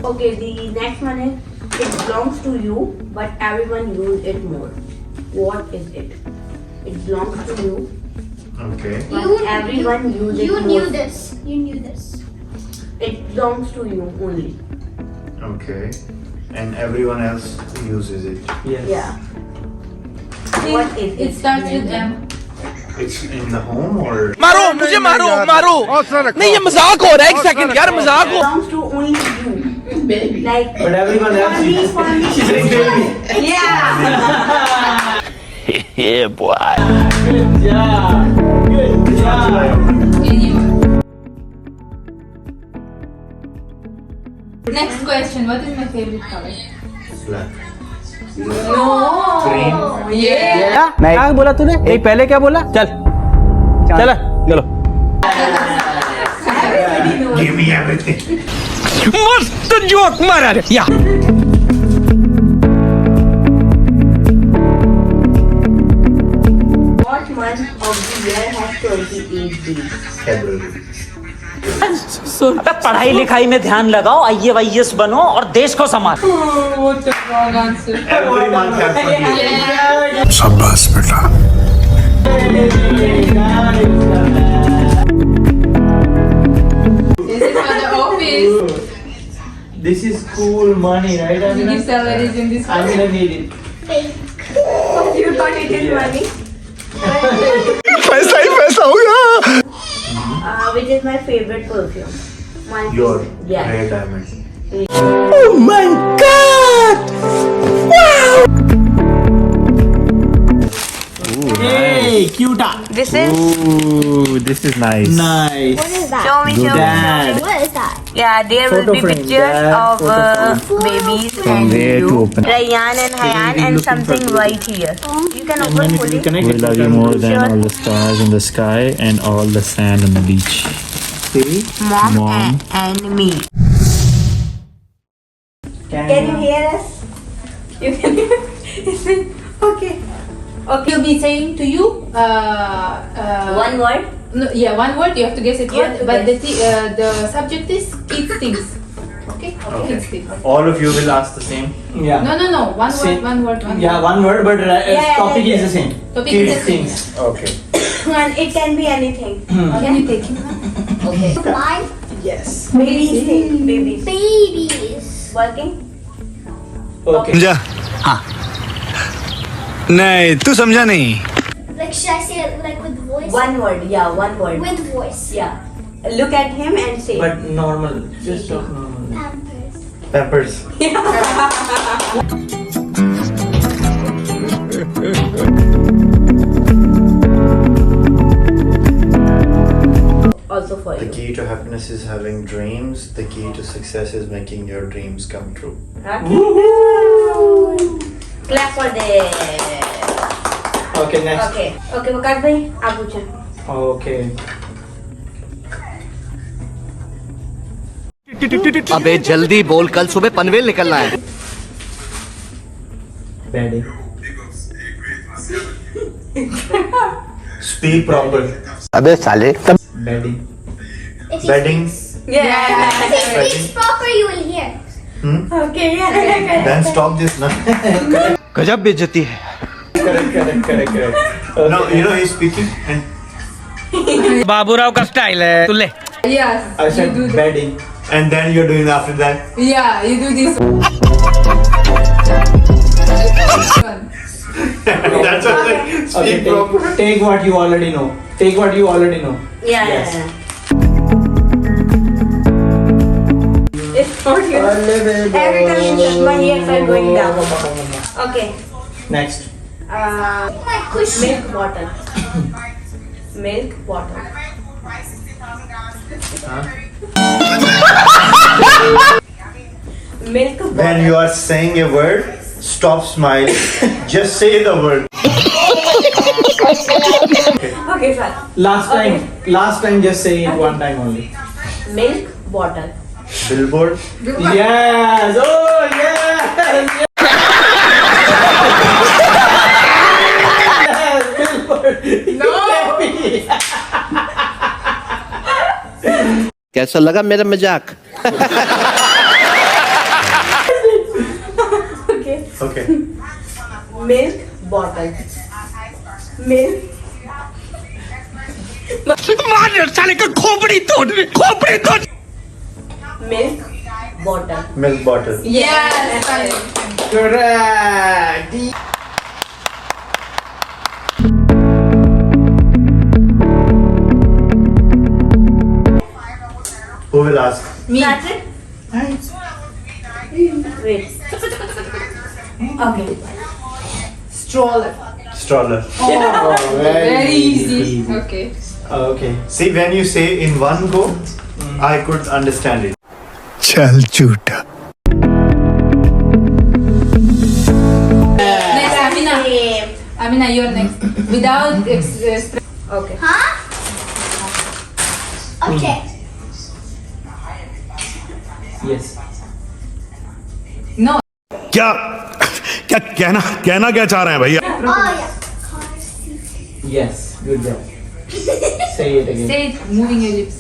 Okay, the next one is it belongs to you, but everyone use it more. What is it? It belongs to you, Okay. but everyone use it You more. knew this. You knew this. It belongs to you only. Okay. And everyone else uses it. Yes. Yeah. What is it? It starts with M. It's in the home or मारो मुझे मारो मारो नहीं ये मजाक हो रहा है एक सेकंड यार मजाक It हो belongs to only you. Like But everyone else for me, uses for me. She's saying baby. Yeah. yeah boy Good job. Good job. Next question. What is my favorite color? black. No. Green. Yeah. नहीं क्या बोला तूने नहीं पहले क्या बोला चल चल चलो Give me everything. मस्त जोक मारा रे या What month of the year has 28 days? February. अबे पढ़ाई लिखाई में ध्यान लगाओ IAS बनो और देश को संभालो What the wrong answer? Every month has 28. शाबाश बेटा Is it for the office? This is cool money, right? You give salaries in this. I'm gonna need it. You thought it is money? पैसा ही पैसा होगा Which is my favorite perfume? My Your yeah. red diamond. oh my god Hey, cute. This is Ooh, this is nice. Nice. What is that? show me. Dad. What is that? Yeah, there will Photo be frame, pictures Dad, of photo babies From and where you, to open? Rayyan and Hayan, and something right here. You can And open when it fully. will connect, We it love will you turn more blue. than all the stars in the sky and all the sand on the beach. See? Mom, Mom. And me. Can you hear us? You can hear. Okay. Okay. He'll be saying to you. One word. No, yeah, one word. You have to guess it. You have to But guess. the subject is kids things. Okay. Kids things. All of you will ask the same. Yeah. No. One Same. word. One word. One Yeah, word. one word, but yeah, topic yeah. is the same. Topic Kids is the same. things. Okay. And it can be anything. Can you take him? Okay. Mine? Yes. Babies thing. Babies. Babies. Working. Okay. समझा हाँ नहीं तू समझा नहीं Like, should I say it like with voice? One word. Yeah, one word. With voice. Yeah. Look at him and say. But normal. Just talk normal. Pampers. Peppers. Also for The you. key to happiness is having dreams. The key to success is making your dreams come true. Okay. Clap for this. Okay, next. Okay. Okay, Waqas bhai, आप पूछें. Okay. अबे जल्दी बोल कल सुबह पनवेल निकलना है Bedding. Speak proper. अबे साले Bedding. If you Bedding. Yeah. If you speak proper, you will hear. Okay, yeah. Then stop this now. गजब बेइज्जती है Correct. No, you know he's speaking and Baburao का स्टाइल है तू ले Yes. I You said do that. bedding. and then you're doing after that. Yeah, you do this. One. That's what I Okay, speak proper. take what you already know. Take what you already know. Yeah. Yes. It's not you. Every time you touch my ears are going down. Okay. Next. My cushion. Milk bottle. Milk bottle. Milk bottle. When you are saying a word, stop smiling. Just say the word. Okay, sir. Last time just say it one time only. Milk bottle. Billboard. Yes! Oh yes! कैसा लगा मेरा मजाक? Okay. Okay. Milk bottle. Milk. मार साले का खोपड़ी तोड़ Milk bottle. Milk bottle. Yes. Correct. Who will ask? Me. That's it. Wait. Okay. Stroller. Stroller. Oh, Very easy. Okay. Okay. See, when you say in one go, I could understand it. चल झूठा Next, Amina. Same. Amina, you're next. Without Okay. Huh? Okay. Yes. no. क्या क्या कहना क्या चाह रहे हैं भैया? Oh yeah. Yes. Good job. Say it again. Say it, moving your lips.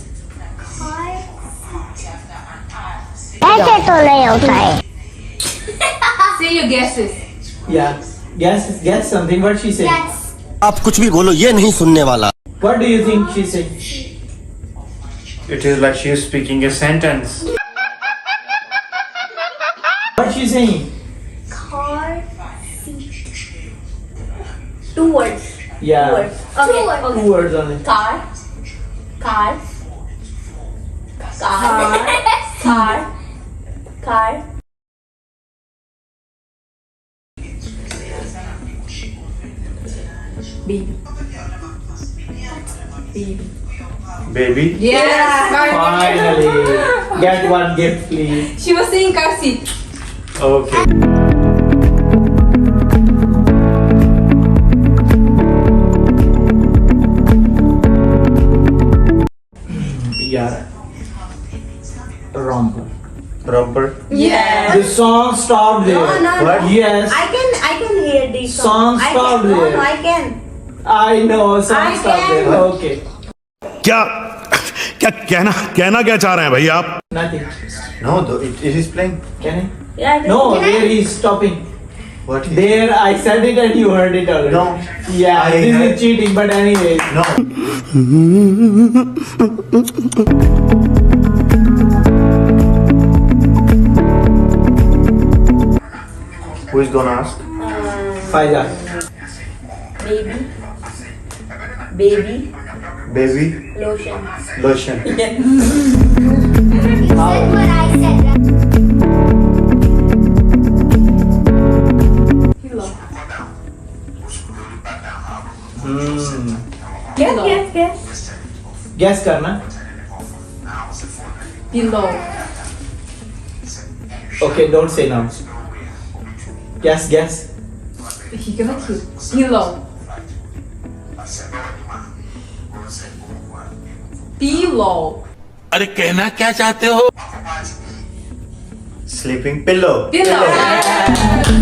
ऐसे तो नहीं होता है. Say your guesses. Yeah. Guess something. What she said. Yes. आप कुछ भी बोलो, ये नहीं सुनने वाला. What do you think she said? It is like she is speaking a sentence. What she saying? Car. Two words. Yeah. Two words. Okay. Two words. Two Okay. words only. Car. Car. Car. Baby. Baby. Yes. Finally. Get one gift, please. She was saying car seat. Okay. Yeah. Romper. Romper. Yes. The song stopped there. No. What? Yes. I can hear the Song I stop can. No, there. no, I can. I know. Song I stopped there. can. Okay. क्या कहना क्या चाह रहे हैं भैया आप? Nothing. No, though it is playing. Can I? Yeah. No, Can I? there is stopping. What? Is There, I said it and you heard it already. No. Yeah, I this heard- is cheating, but anyways. No. Who is gonna ask? Faizal. Baby Baby lotion. lotion. You said what I said. Guess. Guess करना. Pillow. Okay, don't say now. Guess. He gonna kill. Pillow. Pillow. अरे कहना क्या चाहते हो? Sleeping pillow. Pillow.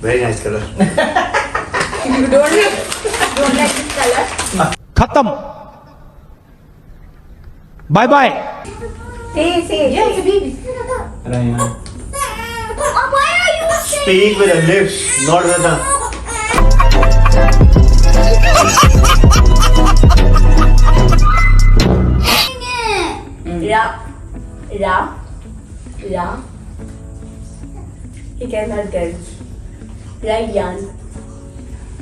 Very nice color. You don't Like this color. खत्म. Bye bye. Say. Yeah, it's a baby. Ryan. Why are you saying? Speak with the lips, not with the. Ra. He cannot get. Ryan.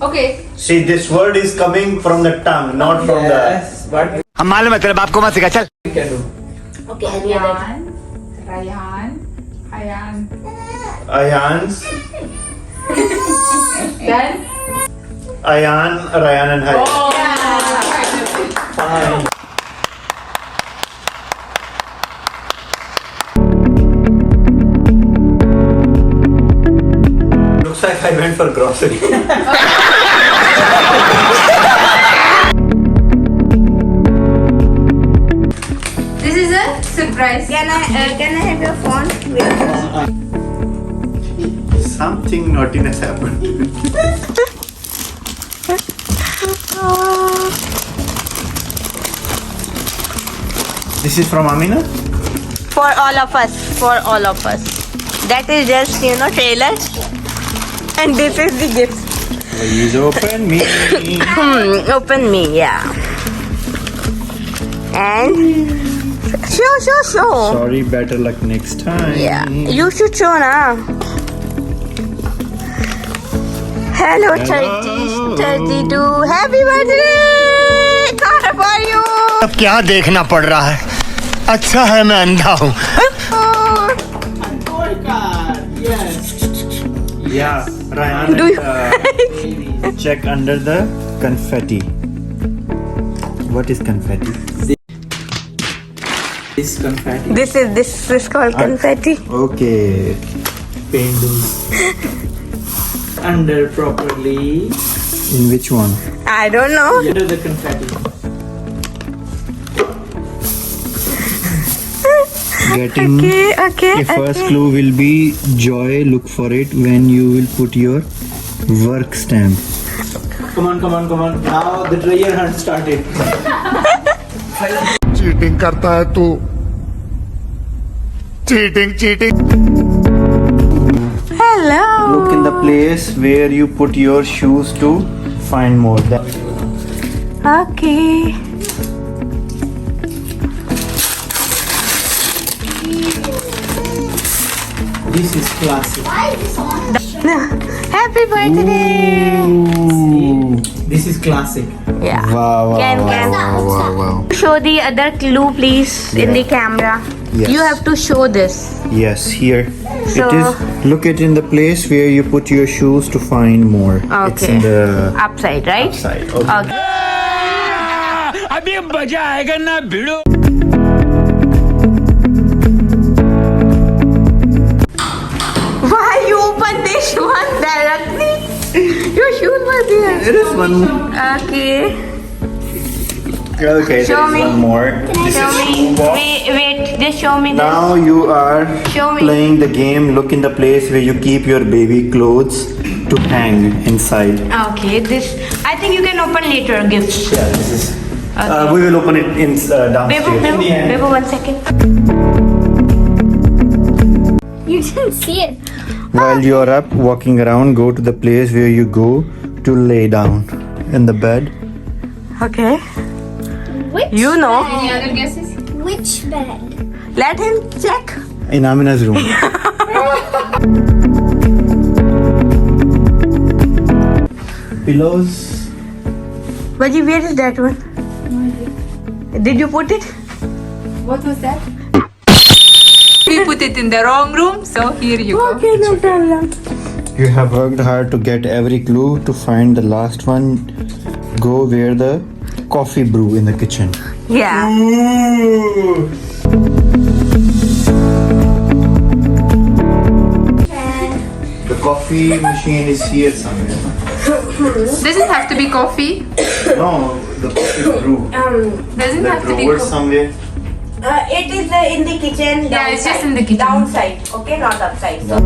Okay. See, this word is coming from the tongue, not from the. Yes, but हम मालूम है तेरे बाप को मत सिखा चल. we can do. Okay. Any other? Ryan. Ayans, Then. Ayan, Ryan, and Hari. Fine. Looks like I went for grocery. This is a surprise. Can I have your phone? Wait. Something Something naughtiness happened. This is from Amina? For all of us. For all of us. That is just, trailer. And this is the gift. Please open me. Open me, yeah. And show. Sorry, better luck next time. Yeah, you should show na. Hello, 32. Happy birthday! Car for you. अब क्या देखना पड़ रहा है? अच्छा है मैं अंधा हूँ. Yeah, Ryan. Do you check under the confetti. What is confetti? This confetti. This is called confetti. Okay. Paint under properly. In which one? I don't know. Under the confetti. Getting Okay. the first clue will be joy. Look for it when you will put your work stamp. Come on. Now the treasure hunt started. Cheating करता है तू. Cheating. Hello. Look in the place where you put your shoes to find more. Okay. This is classic. Happy birthday. This is classic. Yeah. Wow. wow. Show the other clue, please, in the camera. Yes. You have to show this. Yes, here. So- it is. Look it in the place where you put your shoes to find more. It's Okay. in the Upside, right? side. Okay. Okay. अभी मजा आएगा ना भिड़ो. Why you open this one directly? Your shoes were there. There is one. Okay. Okay, Show there is me. one more. This Show is me. box. Wait. Just show me this. Now you are Show me. playing the game. Look in the place where you keep your baby clothes to hang inside. Okay. This. I think you can open later gifts. Yeah, this is. Okay. We will open it in downstairs. Bebo, 1 second. You didn't see it. While you are up walking around, go to the place where you go to lay down in the bed. Okay. Which You know. Any other guesses? Which bed? Let him check. In Amina's room. Pillows. Baji, where is that one? Did you put it? What was that? We put it in the wrong room, so here you go. Okay, no problem. You have worked hard to get every clue to find the last one. Go where the coffee brew in the kitchen. Yeah. The coffee machine is here somewhere. Doesn't have to be coffee. No, the coffee brew. Doesn't The have to be drawer coffee. somewhere. It is in the kitchen. Yeah, it's just in the kitchen. Downside. Okay, not upside. So.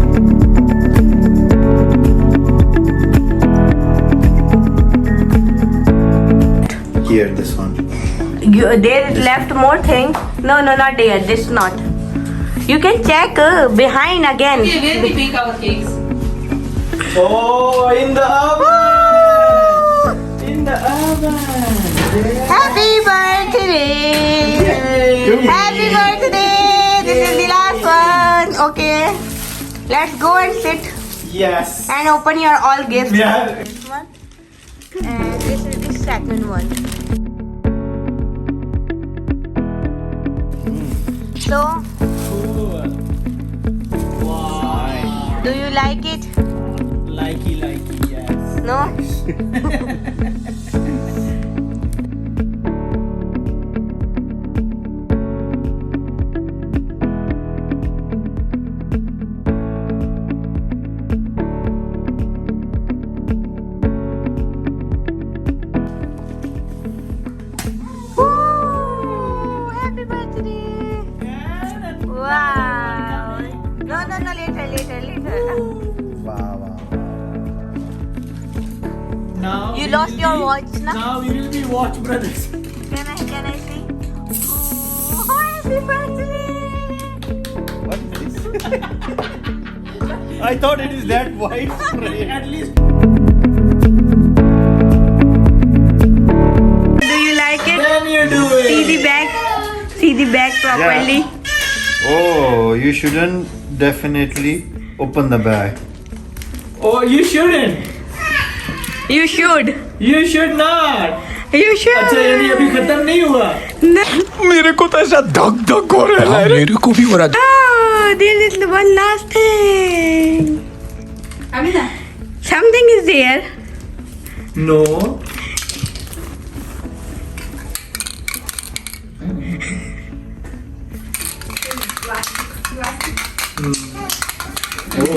Here, this one. There is left more thing. No, not there. This not. You can check behind again. Okay, where we bake our cakes? Oh, in the oven! In the oven! Happy birthday! Happy birthday! This is the last one. Okay. Let's go and sit Yes! and open your all gifts. Yeah. This one. And this is the second one. So, Wow! do you like it? Likey, yes. No? Woo! Happy birthday! Wow! No, later. Wow. Now You lost your watch, na? Now we will be watch brothers. Can I see? Oh, happy birthday! I thought it is that white spray. At least Do you like it? then you do it. See the back. See the back properly. Oh, you shouldn't definitely open the bag. Oh, you shouldn't. You should. You should not. You should. अच्छा यानी अभी खत्म नहीं हुआ. मेरे को तो ऐसा धक धक हो रहा है. मेरे को भी हो रहा है. Oh, there is one last thing. Something is there. No.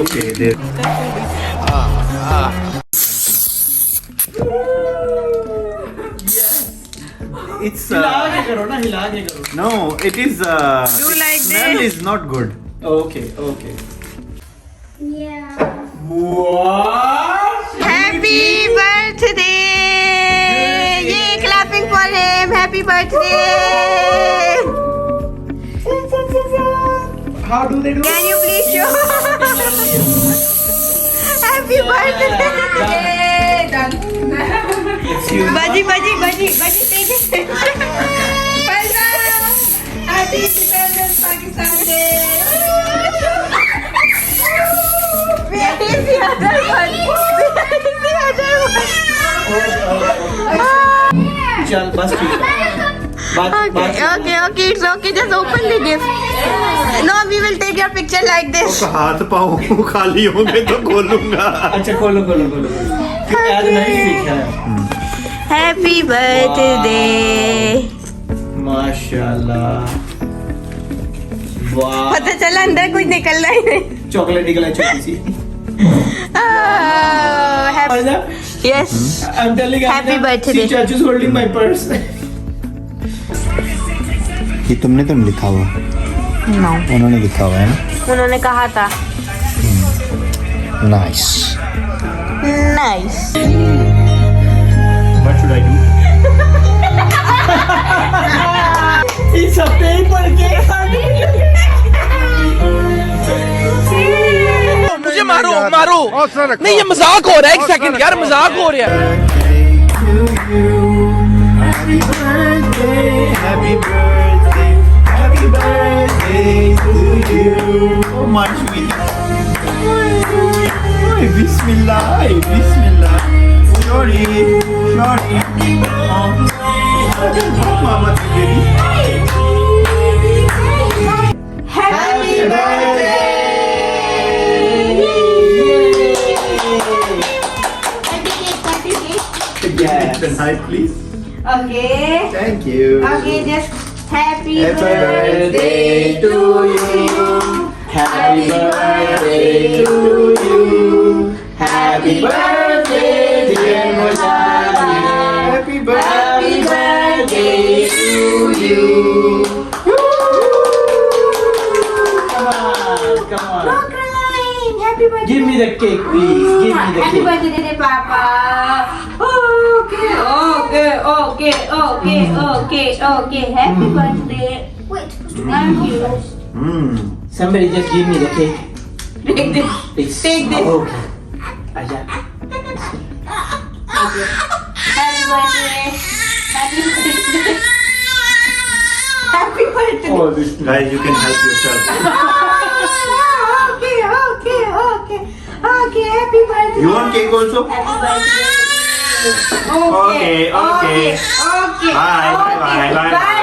Okay, there. It's हिला के करो ना, हिला के करो. no, it is Do like smell this. is not good. Okay, okay. Yeah. What? Happy birthday! Yay, clapping for him. Happy birthday! How do they do? Can you please show? Happy birthday! Excuse me. Baji, take it. Well done. Happy Independence Pakistan Day. Where is the other one? Where is the other one? चल बस ठीक है. Okay, it's okay. Just open the gift. No, we will take your picture like this. हाथ पाँव खाली होंगे तो खोलूंगा. अच्छा खोलो. क्यों आज नहीं सीखा है? Happy birthday. माशाल्लाह. वाह. पता चला अंदर कुछ निकलना ही नहीं. चॉकलेट निकला छोटी सी. Yes. I'm telling you. Happy birthday. See, Chachu's holding my purse. ये तुमने तो नहीं लिखा हुआ. No. उन्होंने लिखा हुआ है ना. उन्होंने कहा था. Nice. Nice. What should I do? इस हफ्ते ही पढ़ के मुझे मारो. नहीं ये मजाक हो रहा है. एक सेकंड यार, मजाक हो रहा है. Happy birthday, happy birthday, happy birthday to you. Oh my sweet. Bismillah. Shorty. Mama, baby. Happy birthday. Yes. Can I please? Okay. Thank you. Okay, just happy birthday to you. Happy birthday to you. Happy birthday dear Mojani. Happy birthday. Happy birthday to you. Come on. No crying. Happy birthday. Give me the cake, please. Give me the Happy cake. birthday, Papa. Okay. Happy birthday. Wait. Thank you. Somebody just give me the cake. Take this. Please. Take this. Okay. Aja. Happy birthday. Happy birthday. Oh, this Guys, you can help yourself. Okay. Happy birthday. You want cake also? Happy birthday. Okay. Bye.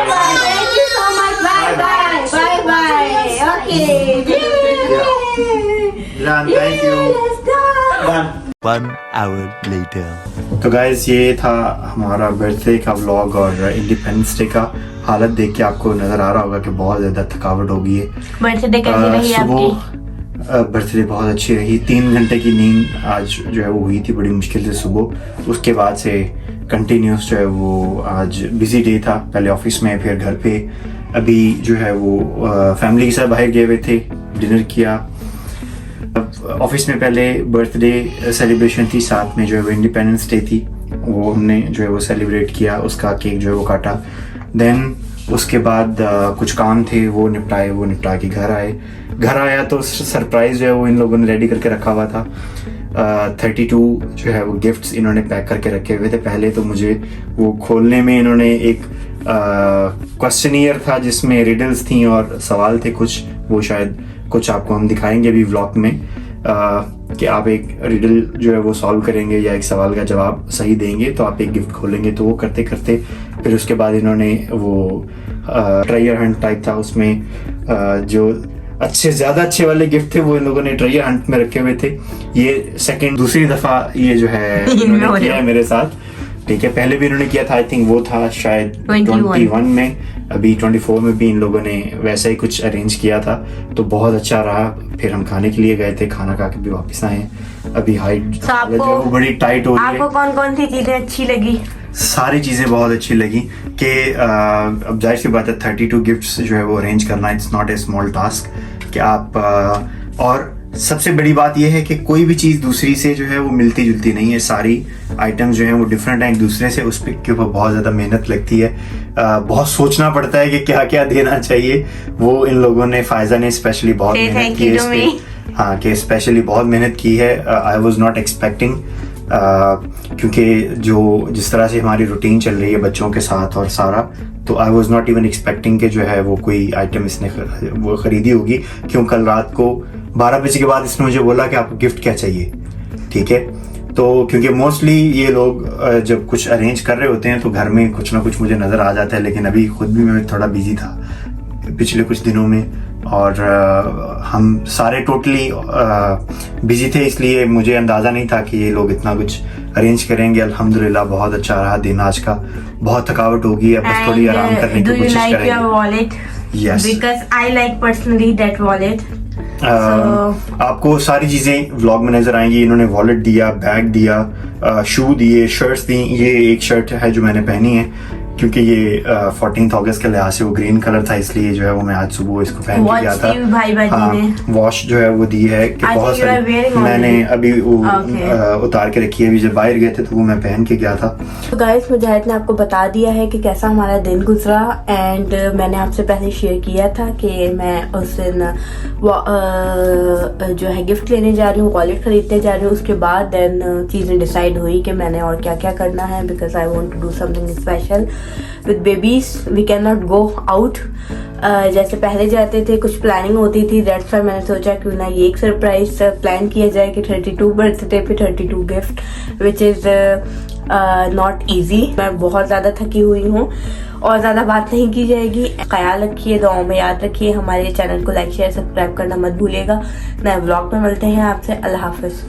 Thank you so much. Bye. Okay. Jan, thank you. Let's go. done. 1 hour later. तो guys ये था हमारा birthday का vlog और independence day का. हालत देख के आपको नज़र आ रहा होगा कि बहुत ज़्यादा थकावट हो गई है. बर्थडे कैसी रही आपकी? बर्थडे बहुत अच्छी रही. 3 घंटे की नींद आज जो है वो हुई थी बड़ी मुश्किल से सुबह. उसके बाद से कंटिन्यूस जो है वो आज बिजी डे था. पहले ऑफिस में फिर घर पे. अभी जो है वो फैमिली के साथ बाहर गए हुए थे, डिनर किया. अब ऑफिस में पहले बर्थडे सेलिब्रेशन थी, साथ में जो है वो इंडिपेंडेंस डे थी, वो हमने जो है वो सेलिब्रेट किया, उसका केक जो है वो काटा। देन उसके बाद कुछ काम थे वो निपटा के घर आया तो सरप्राइज जो है वो इन लोगों ने रेडी करके रखा हुआ था। 32 जो है वो गिफ्ट्स इन्होंने पैक करके रखे हुए थे। पहले तो मुझे वो खोलने में इन्होंने एक क्वेश्चनियर था जिसमें रिडल्स थी और सवाल थे कुछ, वो शायद कुछ आपको हम दिखाएंगे अभी व्लॉग में, कि आप एक रिडल जो है वो सॉल्व करेंगे या एक सवाल का जवाब सही देंगे तो आप एक गिफ्ट खोलेंगे। तो वो करते करते फिर उसके बाद इन्होंने वो ट्रेजर हंट टाइप था, उसमें जो ज़्यादा अच्छे वाले गिफ्ट थे वो इन लोगों ने ट्रेजर हंट में रखे हुए थे। ये दूसरी दफ़ा ये जो है इन्होंने किया है मेरे साथ, ठीक है। पहले भी इन्होंने किया था, आई थिंक वो था शायद 21 में, अभी 24 में भी इन लोगों ने वैसा ही कुछ अरेंज किया था, तो बहुत अच्छा रहा। फिर हम खाने के लिए गए थे, खाना खा के भी वापस आए। अभी हाइट आपको बड़ी टाइट हो रही है। आपको कौन कौन सी चीजें अच्छी लगी? सारी चीज़ें बहुत अच्छी लगी कि अब जाहिर सी बात है 32 गिफ्ट्स जो है वो अरेंज करना it's not a small task कि आप और सबसे बड़ी बात यह है कि कोई भी चीज़ दूसरी से जो है वो मिलती जुलती नहीं है। सारी आइटम्स जो हैं वो डिफरेंट हैं एक दूसरे से, उस के ऊपर बहुत ज़्यादा मेहनत लगती है, बहुत सोचना पड़ता है कि क्या क्या देना चाहिए। वो इन लोगों ने, फायजा ने स्पेशली बहुत मेहनत की है इस पे, हाँ कि स्पेशली बहुत मेहनत की है। आई वॉज नॉट एक्सपेक्टिंग, क्योंकि जिस तरह से हमारी रूटीन चल रही है बच्चों के साथ और सारा, तो I was not even expecting कि जो है वो कोई आइटम इसने वो ख़रीदी होगी। क्यों कल रात को 12 बजे के बाद इसने मुझे बोला कि आपको गिफ्ट क्या चाहिए, ठीक है। तो क्योंकि मोस्टली ये लोग जब कुछ अरेंज कर रहे होते हैं तो घर में कुछ ना कुछ मुझे नज़र आ जाता है, लेकिन अभी खुद भी मैं थोड़ा बिजी था पिछले कुछ दिनों में, और हम सारे टोटली बिजी थे, इसलिए मुझे अंदाज़ा नहीं था कि ये लोग इतना कुछ अरेंज करेंगे। अल्हम्दुलिल्लाह बहुत अच्छा रहा दिन आज का। बहुत थकावट होगी, अब बस थोड़ी आराम करने की कोशिश करेंगे। Do you like your wallet? Yes. Because I like personally that wallet. आपको सारी चीज़ें व्लॉग में नज़र आएंगी। इन्होंने वॉलेट दिया, बैग दिया, शू दिए, शर्ट्स दी। ये एक शर्ट है जो मैंने पहनी है क्योंकि ये 14 अगस्त के लिहाज से वो ग्रीन कलर था, इसलिए जो है वो मैं आज सुबह इसको पहन के गया था। भाई ने वॉश जो है वो दी है कि बहुत सारी मैंने अभी वो उतार के रखी है, अभी जब बाहर गए थे तो वो मैं पहन के गया था। तो गाइस मुजाहिद ने आपको बता दिया है कि कैसा हमारा दिन गुजरा, एंड मैंने आपसे पहले शेयर किया था कि मैं उस दिन जो है गिफ्ट लेने जा रही हूँ, वॉलेट खरीदने जा रही हूँ। उसके बाद देन चीज़ें डिसाइड हुई कि मैंने और क्या क्या करना है, because I want to do something special with babies. We can not go out जैसे पहले जाते थे, कुछ प्लानिंग होती थी। दैट्स व्हाई मैंने सोचा क्यों ना ये एक सरप्राइज प्लान किया जाए कि 32 बर्थडे पे 32 gift, which is not easy. मैं बहुत ज़्यादा थकी हुई हूँ और ज़्यादा बात नहीं की जाएगी। ख्याल रखिए, दुआओं में याद रखिए, हमारे चैनल को लाइक शेयर सब्सक्राइब करना मत भूलिएगा। नए व्लॉग में मिलते हैं आपसे। अल्लाह हाफिज़।